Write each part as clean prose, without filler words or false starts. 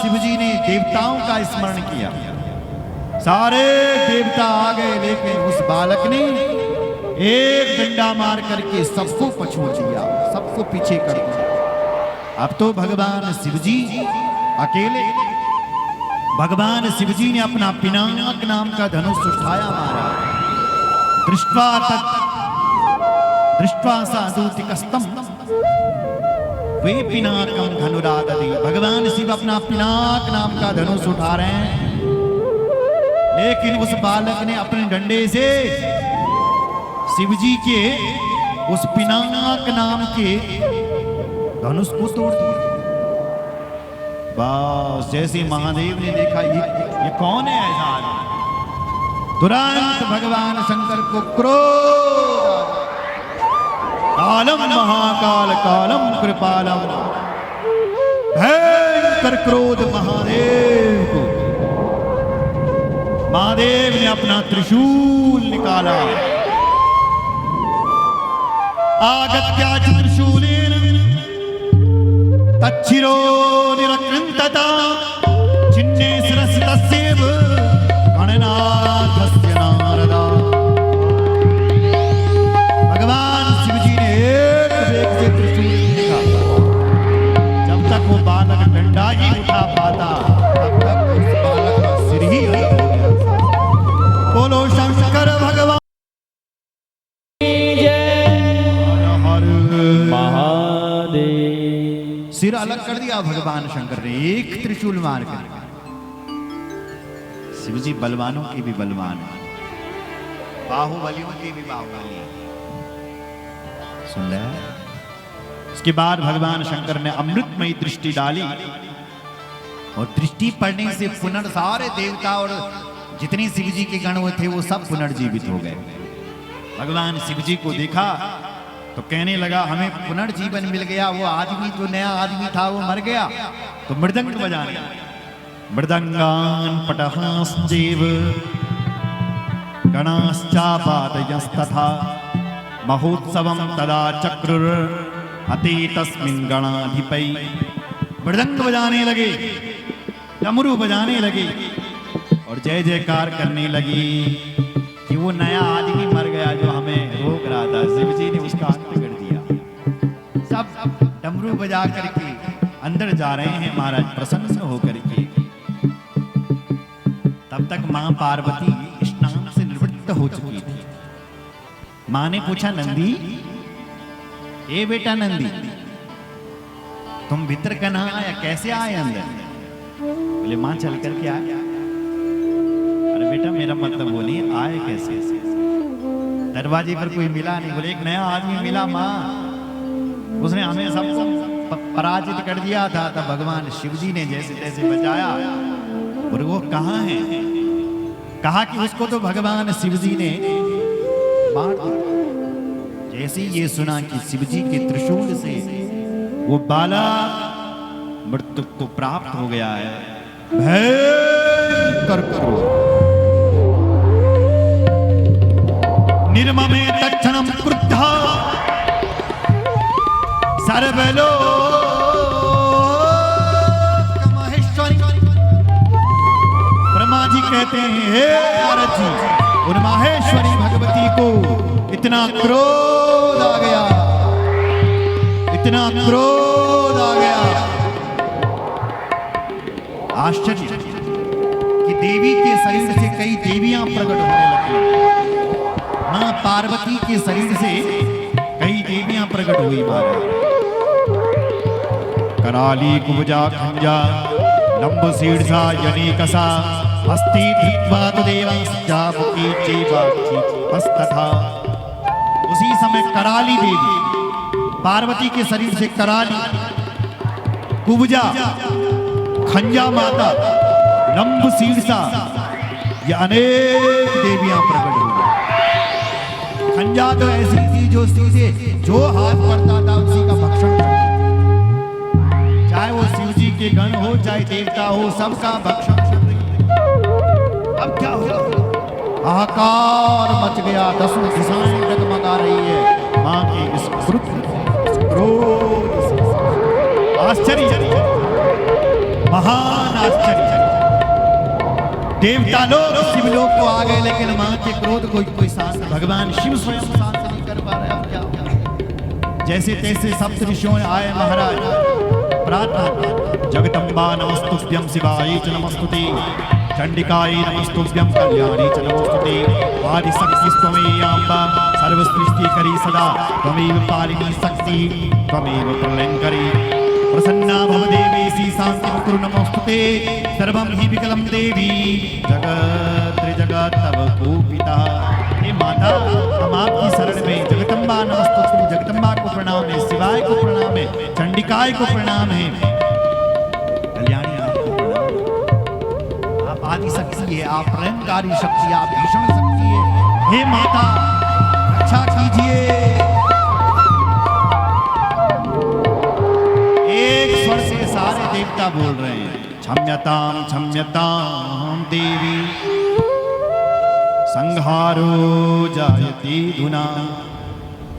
शिवजी ने देवताओं का स्मरण किया। सारे देवता आ गए, लेकिन उस बालक ने एक डंडा मार करके सबको पछोड़ दिया, सबको पीछे कर दिया। अब तो भगवान शिवजी अकेले, भगवान शिवजी ने अपना पिनाक नाम का धनुष उठाया, मारा। दृष्ट्वा साधुतिकस्तम वे पिनाकम धनुरादधि। भगवान शिव अपना पिनाक नाम का धनुष उठा रहे हैं, लेकिन उस बालक ने अपने डंडे से शिवजी के उस पिनाक नाम के धनुष को तोड़ दिया। बस जैसे महादेव ने देखा ये कौन है ऐसा आदमी, तुरंत भगवान शंकर को क्रोध आ गया। कालम महाकाल कालम कृपालम, भयंकर क्रोध महादेव को। महादेव ने अपना त्रिशूल निकाला। आगत्या त्रिशूलेन तच्छिरो निरकृन्तता चिन्ने शिरस्तस्यैव गणनाथस्य नारदा। भगवान शिवजी ने एक वेग से त्रिशूल निकाला। जब तक वो बालक डंडा ही उठा पाता, तब तक उस बालक का सिर ही अलग हो गया। बोलो शंकर भगवान सिर अलग कर दिया भगवान शंकर ने एक त्रिशूल मार कर। शिवजी बलवानों की भी बलवान है, बाहुबलियों की भी बाहुबली। सुन रहे? उसके बाद भगवान शंकर ने अमृतमयी दृष्टि डाली, और दृष्टि पड़ने से पुनः सारे देवता और जितने शिवजी के गण थे वो सब पुनर्जीवित हो गए। भगवान शिवजी को देखा तो कहने लगा हमें पुनर्जीवन मिल गया। वो आदमी जो नया आदमी था वो मर गया, तो मृदंग बजाने। मृदंगान पटहांश्चैव गणाश्चापादयस्तथा महोत्सवं तदा चक्रुर अति तस्मिन् गणाधिपै। मृदंग बजाने लगे, डमरू बजाने लगे, और जय जयकार करने लगी कि वो नया आदमी मर गया जो हमें रोक रहा था। शिवजी ने उसका अंत कर दिया। सब डमरू बजा करके अंदर जा रहे हैं महाराज प्रसन्न होकर के। तब तक मां पार्वती स्नान से निवृत्त हो चुकी थी। मां ने पूछा नंदी, ए बेटा नंदी, तुम भीतर कहाँ आया, कैसे आए अंदर? बोले मां चल करके आया। अरे बेटा मेरा मतलब वो नहीं, आए कैसे? दरवाजे पर कोई मिला नहीं। बोले एक नया आदमी मिला मां, उसने हमें सबको पराजित कर दिया था। तब भगवान शिवजी ने जैसे तैसे बचाया। और वो कहाँ है? कहा कि उसको तो भगवान शिवजी ने मार दिया। जैसे ये सुना कि शिवजी के त्रिशूल से वो बालक मृत्यु को प्राप्त हो गया है, भयंकर क्रोध। निर्ममे तक्षणं क्रुद्धः सर्वलोक महेश्वरी। ब्रह्मा जी कहते हैं हे नारद जी, उन माहेश्वरी भगवती को इतना क्रोध आ गया, इतना क्रोध आ गया। आश्चर्य कि देवी के शरीर से कई देवियां प्रकट होने लगी। मां पार्वती के शरीर से कई देवियां प्रकट हुई। महाराज कराली कुब्जा खंजा लंब शीर्षा यनीकसा अस्ति धृत्वा देवांश्चा मुखी चैवाक्षी हस्तथा। उसी समय कराली देवी, पार्वती के शरीर से कराली, कुब्जा, खंजा माता, लंब शीर्षा, ये अनेक देवियां प्रकट हुई। खंजा तो ऐसी थी जो सीधे जो हाथ पड़ता था उसी का भक्षण करती, चाहे वो शिवजी के गण हो चाहे देवता हो, सबका भक्षण कर रही है। अब क्या हुआ? हाहाकार मच गया, दसों दिशाएं डगमगा रही है मां के इस क्रोध। आश्चर्य, महान आश्चर्य, देवता लोग शिवलोक को आ गए, लेकिन मां के क्रोध को कोई शांत, भगवान शिव स्वयं शांत नहीं कर पा रहे। अब क्या, जैसे तैसे सप्त ऋषियों आए महाराज, प्रार्थना, जगदम्बा नमस्तुभ्यं शिवाय च नमस्तुते, चंडिकायै नमस्तुभ्यं कल्याणी च नमस्तुते, आदिशक्तिस्त्वमेयाम्बा सर्वसृष्टिकरी सदा, त्वमेव पालिनी शक्ति, त्वमेव प्रलयङ्करी, प्रसन्ना भव देवेशी शान्तिं कुरु नमस्तुते, सर्वं हि विकलं देवी जगत् त्रिजगत् तव कोपिता। हे माता, हम आपकी शरण में, जगदम्बा नमस्तुते, जगदम्बा को प्रणाम है, शिवाय को प्रणाम है, चंडिकाय को प्रणाम है, कल्याणी आपको प्रणाम है। आप आदि शक्ति है, आप प्रलयंकारी शक्ति, आप भीषण शक्ति है। हे माता, रक्षा कीजिए। एक स्वर से सारे देवता बोल रहे हैं, क्षम्यतां क्षम्यतां देवी, संहारो जायते धुना,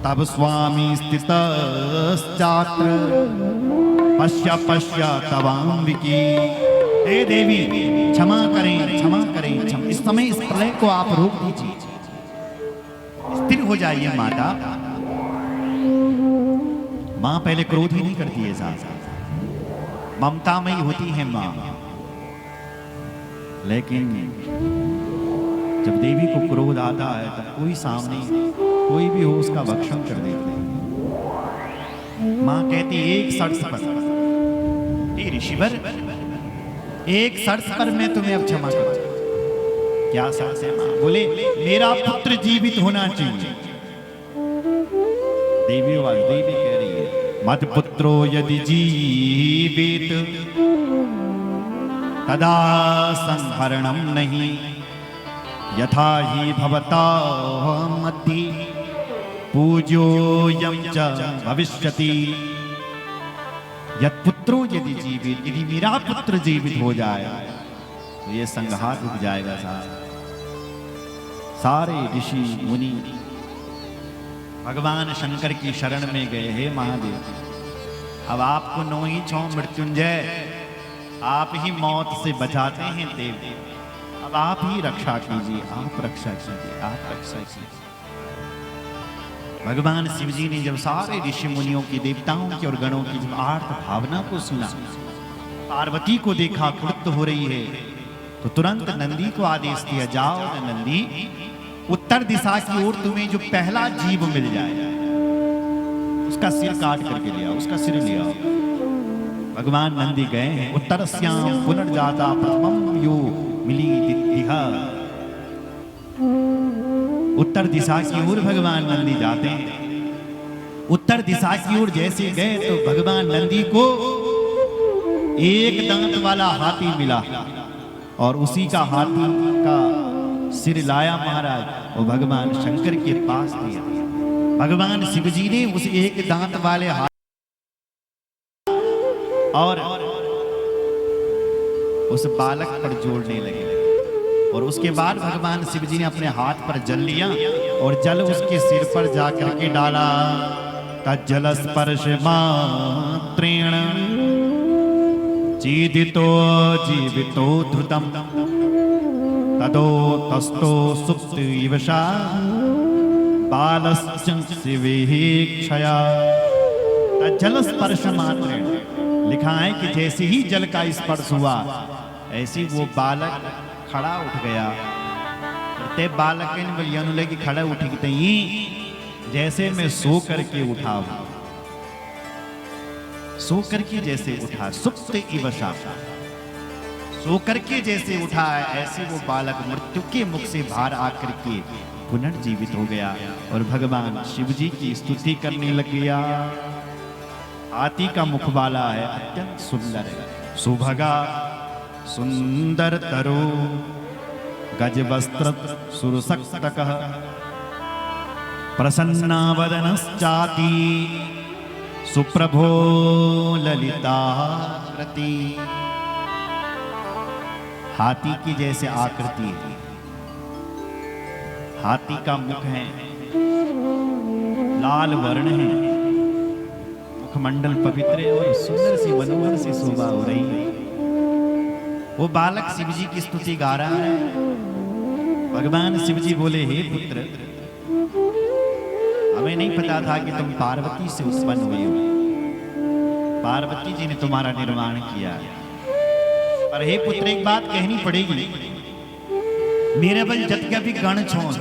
तब स्वामी स्थितश्चात्र, पश्य पश्य तवाम्बिके। हे देवी, क्षमा करें, क्षमा करें, क्षमा। इस समय इस प्रलय को आप रोक दीजिए, स्थिर हो जाइए माता। मां पहले क्रोध ही नहीं करती है, साथ ममतामयी होती है मां, लेकिन जब देवी को क्रोध आता है तब कोई सामने कोई भी हो उसका भक्षण कर देते हैं। मां कहती एक शर्त पर, हे ऋषिवर, एक शर्त पर मैं तुम्हें अब क्षमा करूं। क्या शर्त है मां? बोले मेरा पुत्र जीवित होना चाहिए। देवी कह रही है, मत पुत्रो यदि जीवित तदा संहरणम नहीं, यथा ही भवता मति पूज्योयं च भविष्यति। यत् पुत्रो यदि जीवित, यदि मेरा पुत्र जीवित हो जाए तो ये संघात रुक जाएगा। सारे ऋषि मुनि भगवान शंकर की शरण में गए। हे महादेव, अब आपको नो ही छो मृत्युंजय, आप ही मौत से बचाते हैं देव, अब आप ही रक्षा कीजिए, आप रक्षा कीजिए, आप रक्षा कीजिए। भगवान शिव जी ने जब सारे ऋषि मुनियों की, देवताओं की और गणों की जब आर्त भावना को सुना, पार्वती को देखा क्रुद्ध हो रही है, तो तुरंत नंदी को आदेश दिया, जाओ नंदी, उत्तर दिशा की ओर तुम्हें जो पहला जीव मिल जाए उसका सिर काट करके लिया, उसका सिर लिया। भगवान नंदी गए हैं। उत्तरस्याम पुनर्जाता प्रथमम यो मिली दिद्धिहा। उत्तर दिशा की ओर भगवान नंदी जाते हैं। उत्तर दिशा की ओर जैसे गए तो भगवान नंदी को एक दांत वाला हाथी मिला और उसी का हाथी का सिर लाया महाराज और भगवान शंकर के पास दिया। भगवान शिव जी ने उस एक दांत वाले हाथ और उस बालक पर जोड़ने लगे और उसके बाद भगवान शिव जी ने अपने हाथ पर जल लिया और जल उसके सिर पर जाकर के डाला। तज्जल स्पर्श मात्रेण चीदितो जीवितो धृतम तदो तस्तो सुप्त इवशा बालश्च शिवेक्षया। तज्जल स्पर्श मात्रेण, लिखा है कि जैसे ही जल का स्पर्श हुआ ऐसे वो बालक खड़ा उठ गया। ते बालक के बलियानु लगी खड़ा उठी ही जैसे मैं सो करके उठा हूं, सो करके जैसे उठा, सुप्त इवशा, सो करके जैसे उठा है ऐसे वो बालक मृत्यु के मुख से बाहर आकर के पुनर्जीवित हो गया और भगवान शिव जी की स्तुति करने लग गया। हाथी का मुख वाला है, अत्यंत सुंदर है, सुभगा सुंदर तरो गज वस्त्र सुरसक्तक प्रसन्ना वदनश्चाति सुप्रभो ललिताकृति। हाथी की जैसे आकृति है, हाथी का मुख है, लाल वर्ण है, मुखमंडल पवित्र है और सुंदर सी मनोहर सी शोभा हो रही है। वो बालक शिव जी की स्तुति गा रहा है। भगवान शिव जी बोले, हे पुत्र, हमें नहीं पता था कि तुम पार्वती से उत्पन्न हुई हो। पार्वती जी ने तुम्हारा निर्माण किया। पर हे पुत्र, एक बात कहनी पड़ेगी, मेरे बल जत भी गण छोड़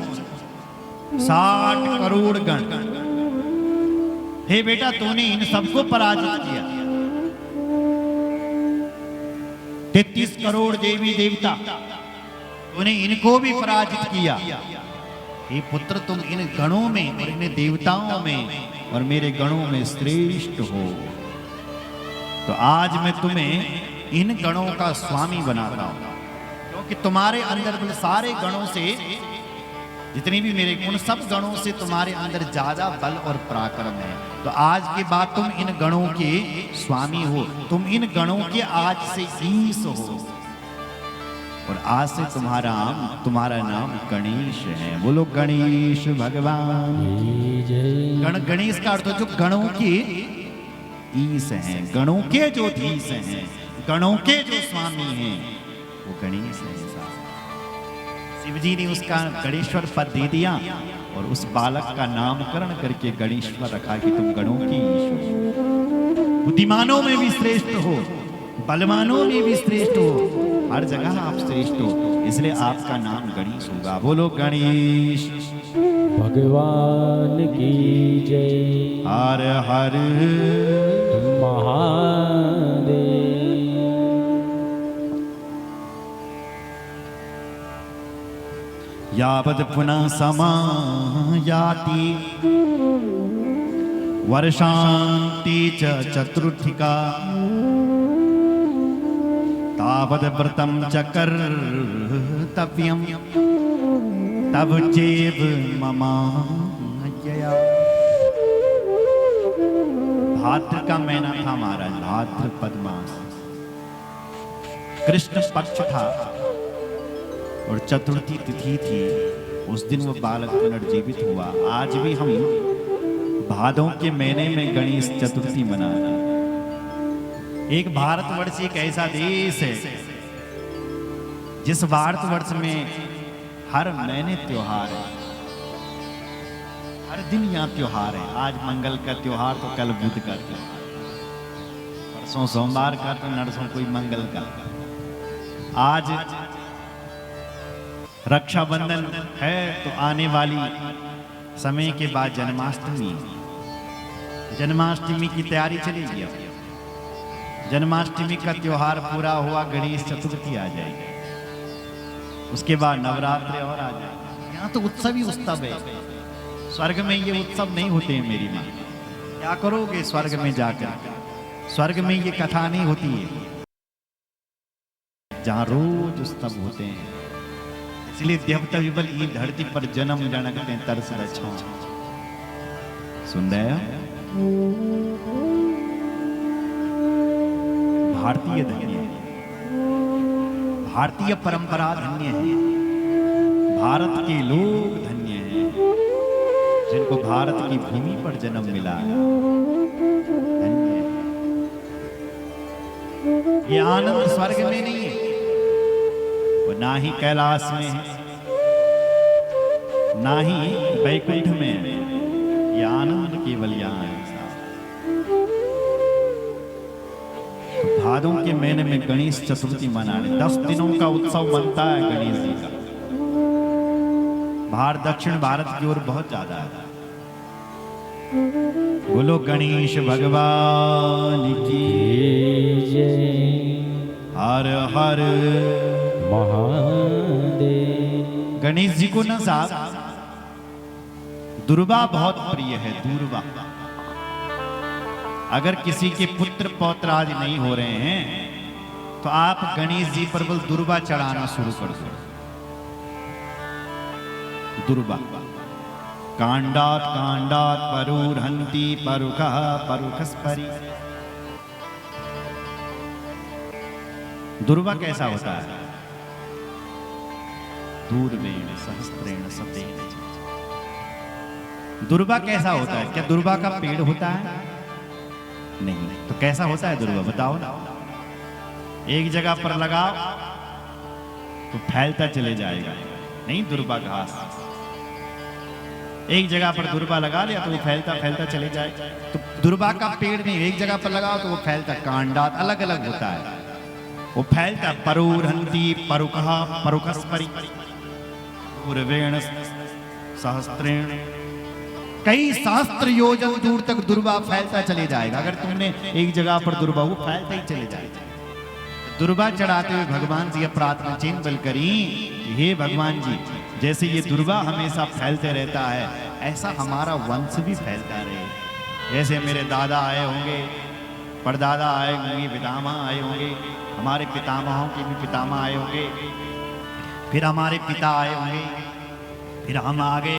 60 करोड़ गण। हे बेटा, तूने इन सबको पराजित किया। 33 करोड़ देवी देवता, तूने इनको भी पराजित किया। हे पुत्र, तुम इन गणों में और इन देवताओं में और मेरे गणों में श्रेष्ठ हो। तो आज मैं तुम्हें इन गणों का स्वामी बनाता हूं, क्योंकि तुम्हारे अंदर सारे गणों से, जितने भी मेरे गुण, सब गणों से तुम्हारे अंदर ज्यादा बल और पराक्रम है। तो आज के बाद तुम इन गणों के स्वामी हो। तुम इन गणों के आज से ईश हो, और आज से तुम्हारा नाम गणेश है। बोलो गणेश भगवान गण। गणेश का अर्थ जो गणों के ईश हैं, गणों के जो धीश हैं, गणों के जो स्वामी हैं, वो गणेश है। शिव जी ने उसका गणेश्वर पद दे दिया और उस बालक का नामकरण करके गणेश्वर रखा कि तुम गणों की ईश हो। बुद्धिमानों में भी श्रेष्ठ हो, बलवानों में भी श्रेष्ठ हो, हर जगह आप श्रेष्ठ हो, इसलिए आपका नाम गणेश होगा। बोलो गणेश भगवान की जय। हर हर महादेव। यावत् पुनः समायाति वर्षान्ति च चतुर्थिका, तावद् व्रतं च कर्तव्यं तव चैव ममाज्ञया। भाद्र का महीना था महाराज, भाद्रपद मास, कृष्ण पक्ष था और चतुर्थी तिथि थी। उस दिन वो बालक पुनर्जीवित हुआ। आज भी हम भादों के महीने में गणेश चतुर्थी मनाते हैं। एक भारतवर्ष एक ऐसा देश है जिस भारतवर्ष में हर महीने त्योहार है, हर दिन यहाँ त्योहार है। आज मंगल का त्योहार तो कल बुध का त्योहार, परसों सोमवार का तो नरसों कोई मंगल का। आज रक्षाबंधन है तो आने वाली समय के बाद जन्माष्टमी, जन्माष्टमी की तैयारी चलेगी। अब जन्माष्टमी का त्योहार पूरा हुआ, गणेश चतुर्थी आ जाएगी, उसके बाद नवरात्रि और आ जाएगी। यहाँ तो उत्सव ही उत्सव है। स्वर्ग में ये उत्सव नहीं होते हैं मेरी माँ। क्या करोगे स्वर्ग में जाकर? स्वर्ग में ये कथा नहीं होती है जहाँ रोज उत्सव होते हैं। इसलिए देवता विबल ये धरती पर जन्म जनकते हैं तरस रछो। सुन रहे हो? भारतीय धन्य है, भारतीय परंपरा धन्य है, भारत के लोग धन्य हैं जिनको भारत की भूमि पर जन्म मिला है। धन्य है। ये आनंद स्वर्ग में नहीं है, वो ना ही कैलाश में है, ना ही वैकुंठ में है। ये आनंद केवल यहाँ है। तो भादों के महीने में गणेश चतुर्थी मनाने 10 दिनों का उत्सव बनता है गणेश जी का। बाहर दक्षिण भारत की ओर बहुत ज्यादा है। बोलो गणेश भगवान की जय। हर हर महादेव। गणेश जी को ना साहब दुर्वा बहुत प्रिय है। दुर्वा, अगर किसी के पुत्र पौत्र आज नहीं हो रहे हैं तो आप गणेश जी पर बल दुर्वा चढ़ाना शुरू कर दो। दुर्वा कांडात कांडात परुर्हन्ति परुखः परुखस्परि। दुर्वा कैसा होता है? दूर्वेण सहस्त्रेण सतेन। दुर्वा कैसा होता है? क्या दुर्वा का पेड़ होता है? नहीं। तो कैसा होता है दुर्वा, बताओ ना। एक जगह पर लगाओ तो फैलता चले जाएगा, नहीं दुर्वा घास। एक जगह पर दुर्वा लगा लिया तो वो फैलता फैलता चले जाए। तो दुर्वा का पेड़ नहीं, एक जगह पर लगाओ तो वो फैलता, कांडात अलग अलग होता है, वो फैलता। परुरहंती परुकहा परुकस्परि पूर्वेण सहस्त्रेण, कई सहस्त्र योजन दूर तक दुर्वा फैलता चले जाएगा। अगर तुमने एक जगह पर दुर्वा, वो फैलता ही चले जाएगा। दुर्वा चढ़ाते हुए भगवान से यह प्रार्थना चिन्ह बल करी, हे भगवान जी, जैसे ये दुर्वा हमेशा फैलते रहता है, ऐसा हमारा वंश भी फैलता रहे। जैसे मेरे दादा आए होंगे, परदादा आए होंगे, पितामह आए होंगे, हमारे पितामहों के भी पितामह आए होंगे, फिर हमारे पिता आए होंगे, फिर हम आगे